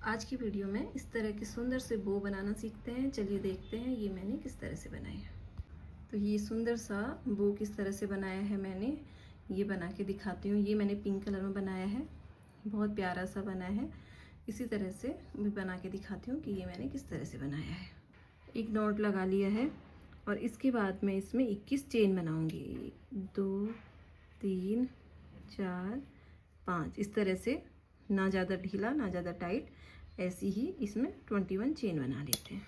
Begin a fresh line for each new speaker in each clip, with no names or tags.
आज की वीडियो में इस तरह के सुंदर से बो बनाना सीखते हैं। चलिए देखते हैं ये मैंने किस तरह से बनाया है। तो ये सुंदर सा बो किस तरह से बनाया है मैंने, ये बना के दिखाती हूँ। ये मैंने पिंक कलर में बनाया है, बहुत प्यारा सा बना है। इसी तरह से भी बना के दिखाती हूँ कि ये मैंने किस तरह से बनाया है। एक नॉट लगा लिया है और इसके बाद मैं इसमें 21 चेन बनाऊंगी। 1 2 3 4 5, इस तरह से, ना ज़्यादा ढीला ना ज़्यादा टाइट, ऐसी ही इसमें 21 चेन बना लेते हैं।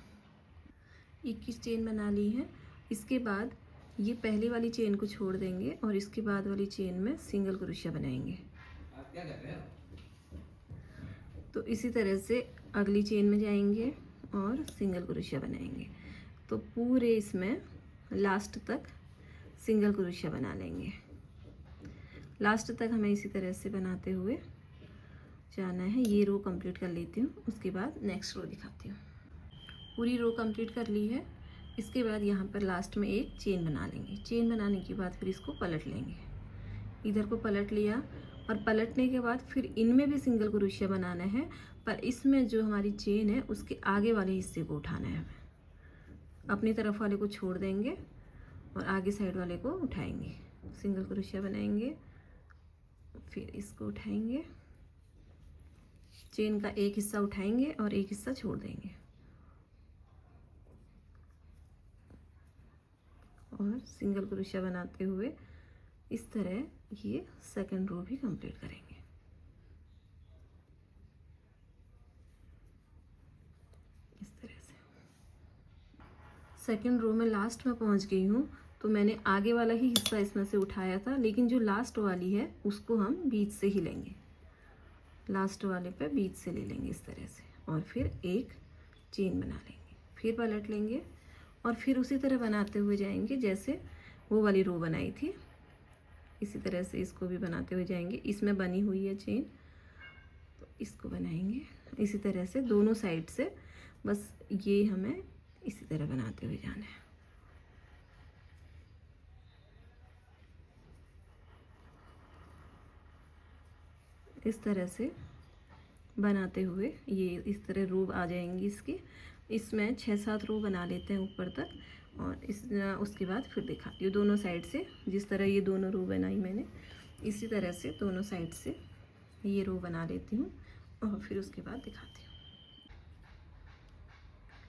21 चेन बना ली है। इसके बाद ये पहली वाली चेन को छोड़ देंगे और इसके बाद वाली चेन में सिंगल क्रोशिया बनाएंगे।
आप क्या कर रहे हो?
तो इसी तरह से अगली चेन में जाएंगे और सिंगल क्रोशिया बनाएंगे। तो पूरे इसमें लास्ट तक सिंगल क्रोशिया बना लेंगे। लास्ट तक हमें इसी तरह से बनाते हुए जाना है। ये रो कंप्लीट कर लेती हूँ, उसके बाद नेक्स्ट रो दिखाती हूँ। पूरी रो कंप्लीट कर ली है। इसके बाद यहाँ पर लास्ट में एक चेन बना लेंगे। चेन बनाने के बाद फिर इसको पलट लेंगे। इधर को पलट लिया और पलटने के बाद फिर इनमें भी सिंगल क्रोशिया बनाना है, पर इसमें जो हमारी चेन है उसके आगे वाले हिस्से को उठाना है हमें। अपनी तरफ वाले को छोड़ देंगे और आगे साइड वाले को उठाएंगे। सिंगल क्रोशिया बनाएंगे, फिर इसको उठाएंगे, चेन का एक हिस्सा उठाएंगे और एक हिस्सा छोड़ देंगे और सिंगल क्रोशिया बनाते हुए इस तरह ये सेकंड रो भी कंप्लीट करेंगे। इस तरह से सेकंड रो में लास्ट में पहुंच गई हूँ। तो मैंने आगे वाला ही हिस्सा इसमें से उठाया था, लेकिन जो लास्ट वाली है उसको हम बीच से ही लेंगे। लास्ट वाले पे बीच से ले लेंगे इस तरह से और फिर एक चेन बना लेंगे, फिर पलट लेंगे और फिर उसी तरह बनाते हुए जाएंगे जैसे वो वाली रो बनाई थी। इसी तरह से इसको भी बनाते हुए जाएंगे। इसमें बनी हुई है चेन, तो इसको बनाएंगे इसी तरह से दोनों साइड से। बस ये हमें इसी तरह बनाते हुए जाना है। इस तरह से बनाते हुए ये इस तरह रो आ जाएंगी इसकी। इसमें 6-7 रो बना लेते हैं ऊपर तक और उसके बाद फिर दिखाती हूँ दोनों साइड से। जिस तरह ये दोनों रो बनाई मैंने, इसी तरह से दोनों साइड से ये रो बना लेती हूँ और फिर उसके बाद दिखाती हूँ।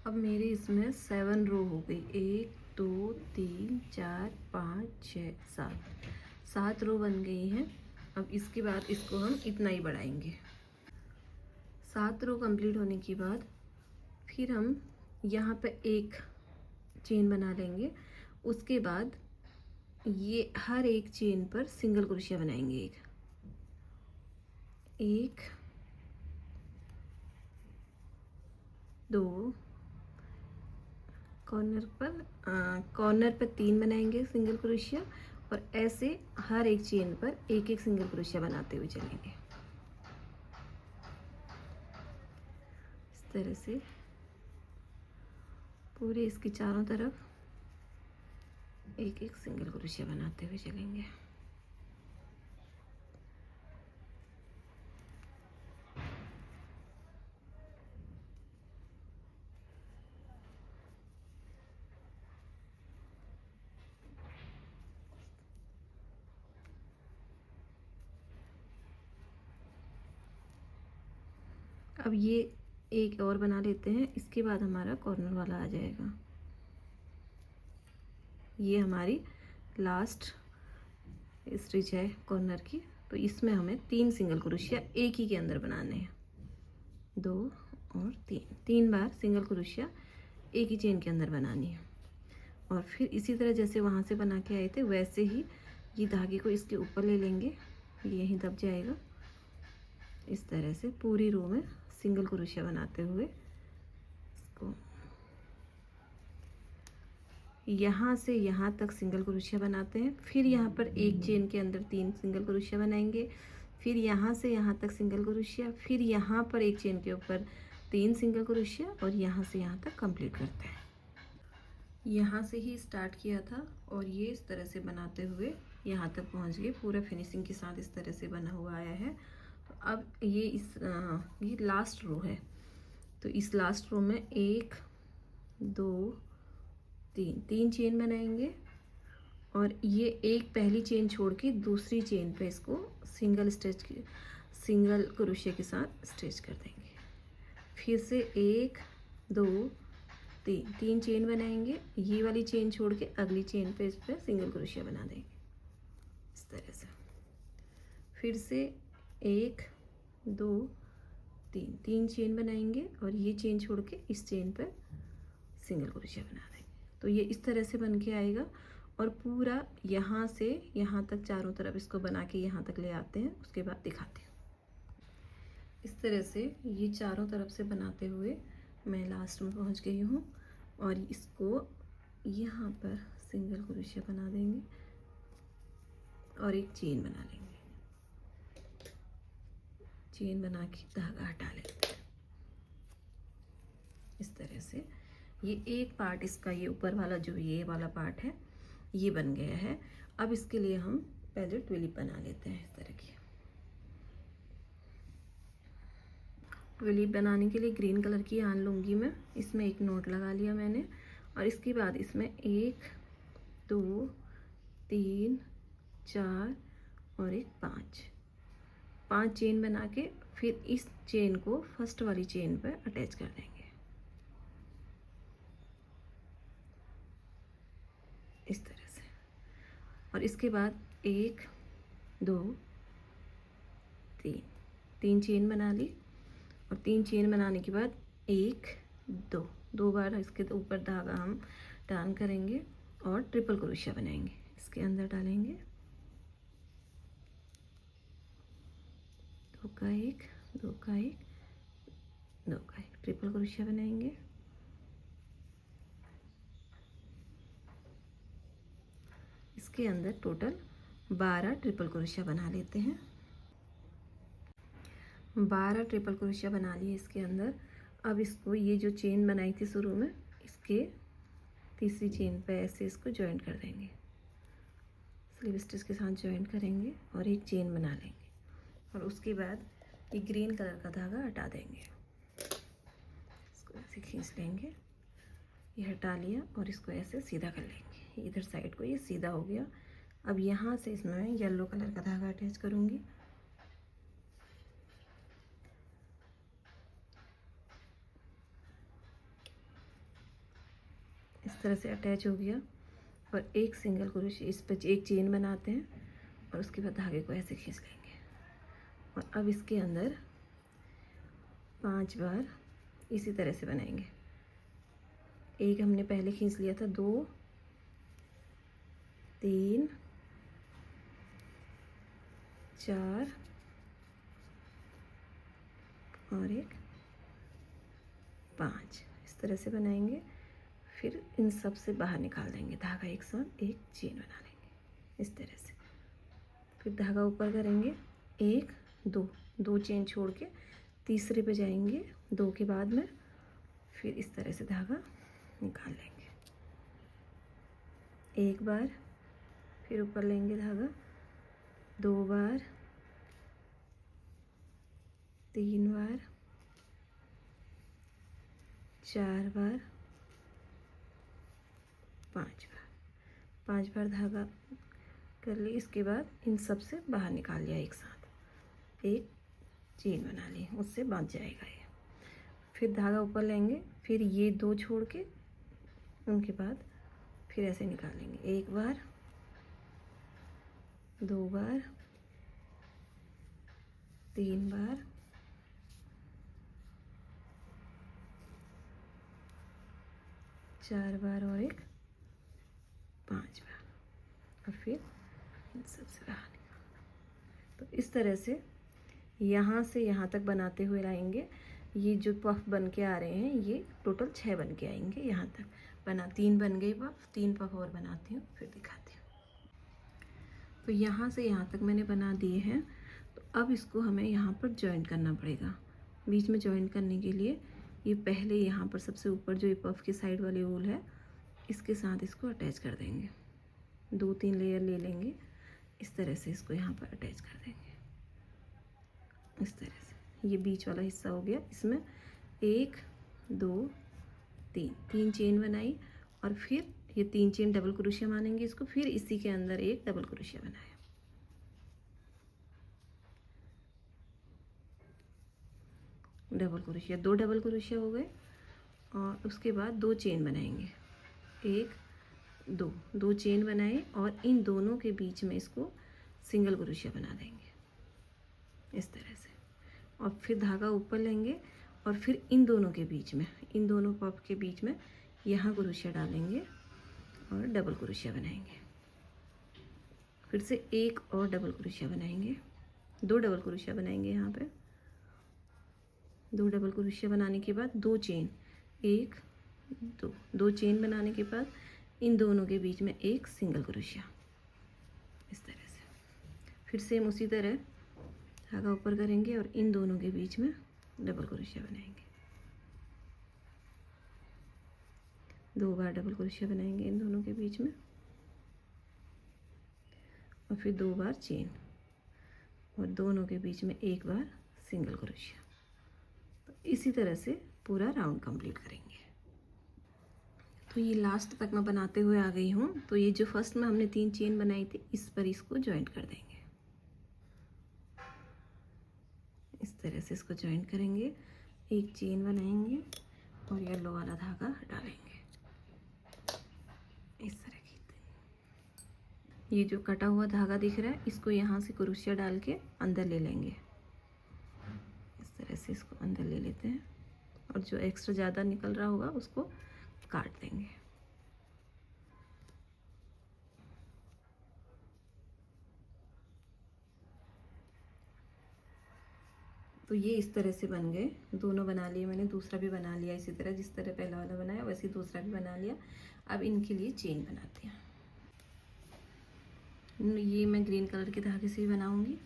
अब मेरे इसमें 7 रो हो गई। 1 2 3 4 5 6 7 रो बन गई हैं। अब इसके बाद इसको हम इतना ही बढ़ाएंगे। 7 रो कंप्लीट होने के बाद फिर हम यहाँ पे एक चेन बना लेंगे। उसके बाद ये हर एक चेन पर सिंगल क्रोशिया बनाएंगे। एक 2 कॉर्नर पर 3 बनाएंगे सिंगल क्रोशिया और ऐसे हर एक चेन पर एक एक सिंगल क्रोशिया बनाते हुए चलेंगे। इस तरह से पूरे इसकी चारों तरफ एक एक सिंगल क्रोशिया बनाते हुए चलेंगे। अब ये एक और बना लेते हैं, इसके बाद हमारा कॉर्नर वाला आ जाएगा। ये हमारी लास्ट स्टिच है कॉर्नर की। तो इसमें हमें 3 सिंगल क्रोशिया एक ही के अंदर बनाने हैं। 2 और 3 बार सिंगल क्रोशिया एक ही चेन के अंदर बनानी है। और फिर इसी तरह जैसे वहाँ से बना के आए थे वैसे ही ये धागे को इसके ऊपर ले लेंगे, ये यहीं दब जाएगा। इस तरह से पूरी रो में सिंगल क्रोशिया बनाते हुए इसको यहाँ से यहाँ तक सिंगल क्रोशिया बनाते हैं। फिर यहाँ पर एक चेन के अंदर 3 सिंगल क्रोशिया बनाएंगे। फिर यहाँ से यहाँ तक सिंगल क्रोशिया, फिर यहाँ पर एक चेन के ऊपर 3 सिंगल क्रोशिया और यहाँ से यहाँ तक कंप्लीट करते हैं। यहाँ से ही स्टार्ट किया था और ये इस तरह से बनाते हुए यहाँ तक पहुँच गए। पूरा फिनिशिंग के साथ इस तरह से बना हुआ आया है। तो अब ये लास्ट रो है। तो इस लास्ट रो में 1 2 3 चेन बनाएंगे और ये एक पहली चेन छोड़ के दूसरी चेन पे इसको सिंगल क्रोशिया के साथ स्टिच कर देंगे। फिर से 1 2 3 चेन बनाएंगे, ये वाली चेन छोड़ के अगली चेन पे इस पर सिंगल क्रोशिया बना देंगे इस तरह से। फिर से 1 2 3 चेन बनाएंगे और ये चेन छोड़ के इस चेन पर सिंगल क्रोशिया बना देंगे। तो ये इस तरह से बन के आएगा और पूरा यहाँ से यहाँ तक चारों तरफ इसको बना के यहाँ तक ले आते हैं, उसके बाद दिखाते हैं। इस तरह से ये चारों तरफ से बनाते हुए मैं लास्ट में पहुँच गई हूँ और इसको यहाँ पर सिंगल क्रोशिया बना देंगे और एक चेन बना लेंगे। चेन बना के धागा हटा लेते हैं इस तरह से। ये एक पार्ट इसका, ये ऊपर वाला जो ये वाला पार्ट है ये बन गया है। अब इसके लिए हम पहले ट्यूलिप बना लेते हैं। इस तरह की ट्यूलिप बनाने के लिए ग्रीन कलर की यान लूँगी मैं। इसमें एक नोट लगा लिया मैंने और इसके बाद इसमें 1 2 3 4 और एक 5 चेन बना के फिर इस चेन को फर्स्ट वाली चेन पर अटैच कर देंगे इस तरह से। और इसके बाद 1 2 3 चेन बना ली और 3 चेन बनाने के बाद 1 2 बार इसके ऊपर धागा हम टर्न करेंगे और ट्रिपल क्रोशिया बनाएंगे। इसके अंदर डालेंगे 2 का 1 2 का 1 2 का 1 ट्रिपल क्रोशिया बनाएंगे। इसके अंदर टोटल 12 ट्रिपल क्रोशिया बना लेते हैं। 12 ट्रिपल क्रोशिया बना लिए इसके अंदर। अब इसको ये जो चेन बनाई थी शुरू में, इसके तीसरी चेन पे ऐसे इसको जॉइंट कर देंगे, स्लीव स्टिच के साथ जॉइंट करेंगे और एक चेन बना लेंगे और उसके बाद ये ग्रीन कलर का धागा हटा देंगे। इसको ऐसे खींच लेंगे, ये हटा लिया और इसको ऐसे सीधा कर लेंगे। इधर साइड को ये सीधा हो गया। अब यहाँ से इसमें मैं येलो कलर का धागा अटैच करूँगी। इस तरह से अटैच हो गया और एक सिंगल क्रोशिया इस पर एक चेन बनाते हैं और उसके बाद धागे को ऐसे खींच लेंगे। और अब इसके अंदर 5 बार इसी तरह से बनाएंगे। एक हमने पहले खींच लिया था, 2 3 4 और एक 5 इस तरह से बनाएंगे। फिर इन सब से बाहर निकाल देंगे धागा, एक साथ एक चेन बना लेंगे इस तरह से। फिर धागा ऊपर करेंगे, 1 2 चेन छोड़ के तीसरे पे जाएंगे 2 के बाद में, फिर इस तरह से धागा निकाल लेंगे एक बार। फिर ऊपर लेंगे धागा 2 बार 3 बार 4 बार 5 बार धागा कर लिए। इसके बाद इन सब से बाहर निकाल लिया, एक साथ एक चेन बना ली, उससे बांध जाएगा ये। फिर धागा ऊपर लेंगे, फिर ये 2 छोड़ के उनके बाद फिर ऐसे निकालेंगे, 1 बार 2 बार 3 बार 4 बार और एक 5 बार और फिर इन सब से बाहर निकाल। तो इस तरह से यहाँ तक बनाते हुए लाएंगे। ये जो पफ बन के आ रहे हैं ये टोटल 6 बन के आएंगे। यहाँ तक बना 3 बन गए पफ, 3 पफ और बनाती हूँ फिर दिखाती हूँ। तो यहाँ से यहाँ तक मैंने बना दिए हैं। तो अब इसको हमें यहाँ पर जॉइंट करना पड़ेगा। बीच में जॉइंट करने के लिए ये पहले यहाँ पर सबसे ऊपर जो ये पफ की साइड वाली वूल है इसके साथ इसको अटैच कर देंगे। 2-3 लेयर ले लेंगे, इस तरह से इसको यहाँ पर अटैच कर देंगे इस तरह से। ये बीच वाला हिस्सा हो गया, इसमें 1 2 3 3 चेन बनाई और फिर ये 3 चेन डबल क्रोशिया मानेंगे इसको, फिर इसी के अंदर एक डबल क्रोशिया बनाया, डबल क्रोशिया, 2 डबल क्रोशिया हो गए। और उसके बाद 2 चेन बनाएंगे, 1 2 2 चेन बनाए और इन दोनों के बीच में इसको सिंगल क्रोशिया बना देंगे इस तरह से। और फिर धागा ऊपर लेंगे और फिर इन दोनों के बीच में, इन दोनों पफ के बीच में यहाँ क्रोशिया डालेंगे और डबल क्रोशिया बनाएंगे। फिर से एक और डबल क्रोशिया बनाएंगे, 2 डबल क्रोशिया बनाएंगे यहाँ पे। 2 डबल क्रोशिया बनाने के बाद 2 चेन, 1 2 चेन बनाने के बाद इन दोनों के बीच में एक सिंगल क्रोशिया इस तरह से। फिर सेम उसी तरह धागा ऊपर करेंगे और इन दोनों के बीच में डबल क्रोशिया बनाएंगे, 2 बार डबल क्रोशिया बनाएंगे इन दोनों के बीच में और फिर 2 बार चेन और दोनों के बीच में एक बार सिंगल क्रोशिया। तो इसी तरह से पूरा राउंड कंप्लीट करेंगे। तो ये लास्ट तक मैं बनाते हुए आ गई हूँ। तो ये जो फर्स्ट में हमने 3 चेन बनाई थी इस पर इसको जॉइंट कर देंगे, इस तरह से इसको जॉइंट करेंगे, एक चेन बनाएंगे और येलो वाला धागा डालेंगे इस तरह की। ये जो कटा हुआ धागा दिख रहा है इसको यहाँ से क्रोशिया डाल के अंदर ले लेंगे, इस तरह से इसको अंदर ले लेते हैं और जो एक्स्ट्रा ज़्यादा निकल रहा होगा उसको काट देंगे। तो ये इस तरह से बन गए, दोनों बना लिए मैंने, दूसरा भी बना लिया इसी तरह, जिस तरह पहला वाला बनाया वैसे दूसरा भी बना लिया। अब इनके लिए चेन बनाते हैं। ये मैं ग्रीन कलर के धागे से ही बनाऊंगी।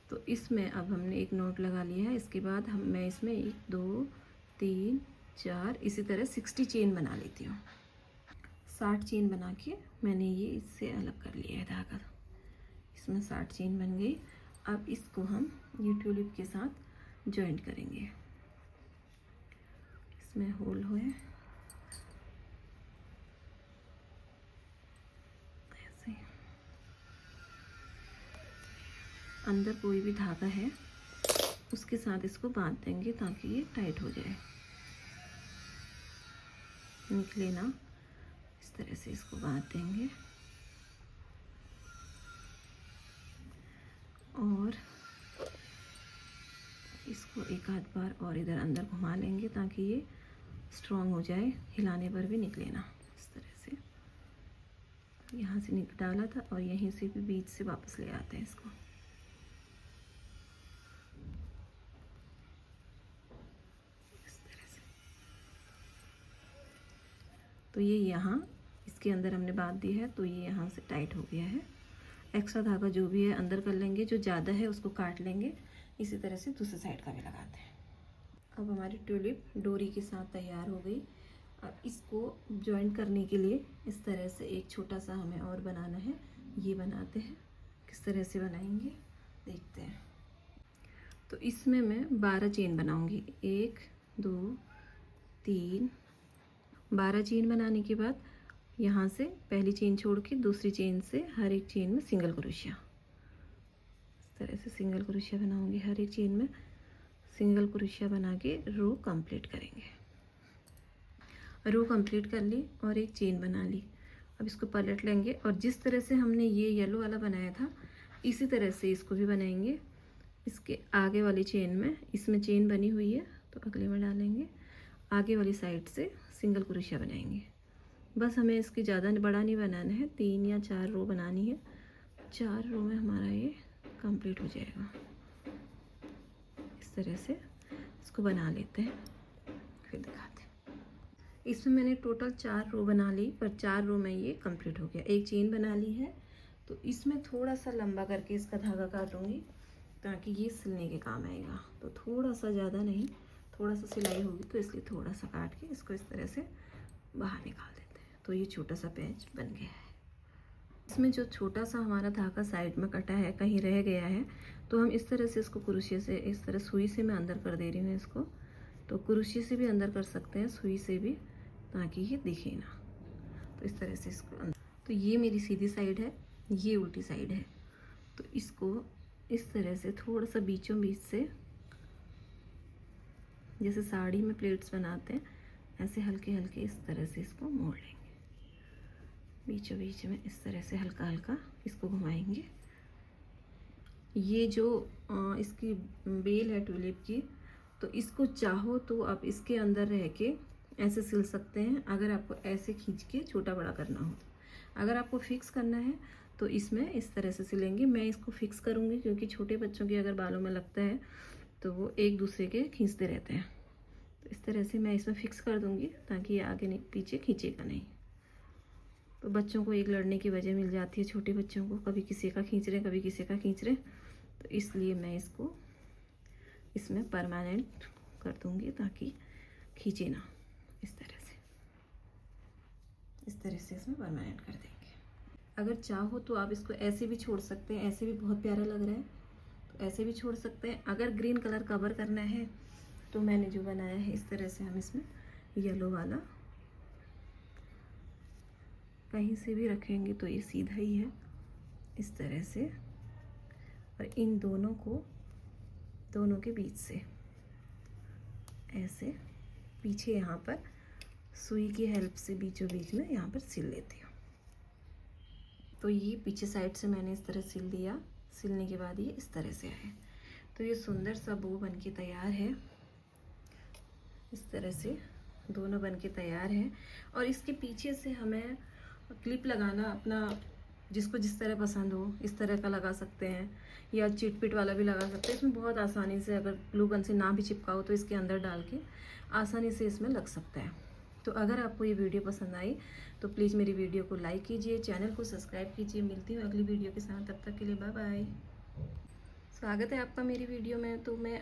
तो इसमें अब हमने एक नोट लगा लिया है, इसके बाद मैं इसमें 1 2 3 4 इसी तरह 60 चेन बना लेती हूँ। 60 चेन बना के मैंने ये इससे अलग कर लिया है धागा, इसमें 60 चेन बन गई। अब इसको हम ये ट्यूलिप के साथ जॉइंट करेंगे, इसमें होल हुए ऐसे। अंदर कोई भी धागा है उसके साथ इसको बांध देंगे ताकि ये टाइट हो जाए, निकले ना, इस तरह से इसको बांध देंगे। और इसको एक आध बार और इधर अंदर घुमा लेंगे ताकि ये स्ट्रॉन्ग हो जाए, हिलाने पर भी निकले ना। इस तरह से यहाँ से डाला था और यहीं से भी बीच से वापस ले आते हैं इसको। इस तरह से तो ये यहाँ इसके अंदर हमने बांध दी है, तो ये यहाँ से टाइट हो गया है। एक्स्ट्रा धागा जो भी है अंदर कर लेंगे, जो ज़्यादा है उसको काट लेंगे। इसी तरह से दूसरी साइड का भी लगाते हैं। अब हमारी ट्यूलिप डोरी के साथ तैयार हो गई। अब इसको जॉइंट करने के लिए इस तरह से एक छोटा सा हमें और बनाना है, ये बनाते हैं। किस तरह से बनाएंगे देखते हैं। तो इसमें मैं 12 चेन बनाऊंगी, 1 2 3 12 चेन बनाने के बाद यहाँ से पहली चेन छोड़ के दूसरी चेन से हर एक चेन में सिंगल क्रोशिया, इस तरह से सिंगल क्रोशिया बनाऊंगी। हर एक चेन में सिंगल क्रोशिया बना के रो कंप्लीट करेंगे। रो कंप्लीट कर ली और एक चेन बना ली। अब इसको पलट लेंगे और जिस तरह से हमने ये येलो वाला बनाया था इसी तरह से इसको भी बनाएंगे। इसके आगे वाली चेन में, इसमें चेन बनी हुई है तो अगले में डालेंगे, आगे वाली साइड से सिंगल क्रोशिया बनाएंगे। बस हमें इसकी ज़्यादा बड़ा नहीं बनाना है, 3 या 4 रो बनानी है। 4 रो में हमारा ये कंप्लीट हो जाएगा। इस तरह से इसको बना लेते हैं, फिर दिखाते हैं। इसमें मैंने टोटल 4 रो बना ली, पर 4 रो में ये कंप्लीट हो गया। एक चेन बना ली है, तो इसमें थोड़ा सा लंबा करके इसका धागा काटूंगी ताकि ये सिलने के काम आएगा। तो थोड़ा सा, ज़्यादा नहीं, थोड़ा सा सिलाई होगी तो इसलिए थोड़ा सा काट के इसको इस तरह से बाहर निकाल देते हैं। तो ये छोटा सा पैच बन गया है। इसमें जो छोटा सा हमारा धागा साइड में कटा है, कहीं रह गया है, तो हम इस तरह से इसको क्रोशिया से, इस तरह सुई से मैं अंदर कर दे रही हूँ इसको। तो कुरुशी से भी अंदर कर सकते हैं, सुई से भी, ताकि ये दिखे ना। तो इस तरह से इसको अंदर। तो ये मेरी सीधी साइड है, ये उल्टी साइड है। तो इसको इस तरह से थोड़ा सा बीचों बीच से, जैसे साड़ी में प्लेट्स बनाते हैं, ऐसे हल्के हल्के इस तरह से इसको मोड़ लेंगे। बीचों बीच में इस तरह से हल्का हल्का इसको घुमाएंगे। ये जो इसकी बेल है ट्यूलिप की, तो इसको चाहो तो आप इसके अंदर रह के ऐसे सिल सकते हैं, अगर आपको ऐसे खींच के छोटा बड़ा करना हो। अगर आपको फिक्स करना है तो इसमें इस तरह से सिलेंगे। मैं इसको फिक्स करूँगी क्योंकि छोटे बच्चों के अगर बालों में लगता है तो वो एक दूसरे के खींचते रहते हैं। तो इस तरह से मैं इसमें फिक्स कर दूँगी ताकि ये आगे नहीं पीछे खींचेगा नहीं। तो बच्चों को एक लड़ने की वजह मिल जाती है, छोटे बच्चों को, कभी किसी का खींच रहे कभी किसी का खींच रहे। तो इसलिए मैं इसको इसमें परमानेंट कर दूँगी ताकि खींचे ना। इस तरह से इसमें परमानेंट कर देंगे। अगर चाहो तो आप इसको ऐसे भी छोड़ सकते हैं, ऐसे भी बहुत प्यारा लग रहा है, तो ऐसे भी छोड़ सकते हैं। अगर ग्रीन कलर कवर करना है तो मैंने जो बनाया है इस तरह से हम इसमें येलो वाला कहीं से भी रखेंगे तो ये सीधा ही है, इस तरह से। और इन दोनों के बीच से ऐसे पीछे यहाँ पर सुई की हेल्प से बीचों बीच में यहाँ पर सिल लेती हूँ। तो ये पीछे साइड से मैंने इस तरह सिल दिया। सिलने के बाद ये इस तरह से आए। तो ये सुंदर सा बो बन के तैयार है। इस तरह से दोनों बन के तैयार हैं। और इसके पीछे से हमें क्लिप लगाना अपना, जिसको जिस तरह पसंद हो इस तरह का लगा सकते हैं, या चिट पिट वाला भी लगा सकते हैं। इसमें बहुत आसानी से, अगर ग्लू गन से ना भी चिपकाओ तो इसके अंदर डाल के आसानी से इसमें लग सकता है। तो अगर आपको ये वीडियो पसंद आई तो प्लीज़ मेरी वीडियो को लाइक कीजिए, चैनल को सब्सक्राइब कीजिए। मिलती हूँ अगली वीडियो के साथ, तब तक के लिए बाय बाय। स्वागत है आपका मेरी वीडियो में। तो मैं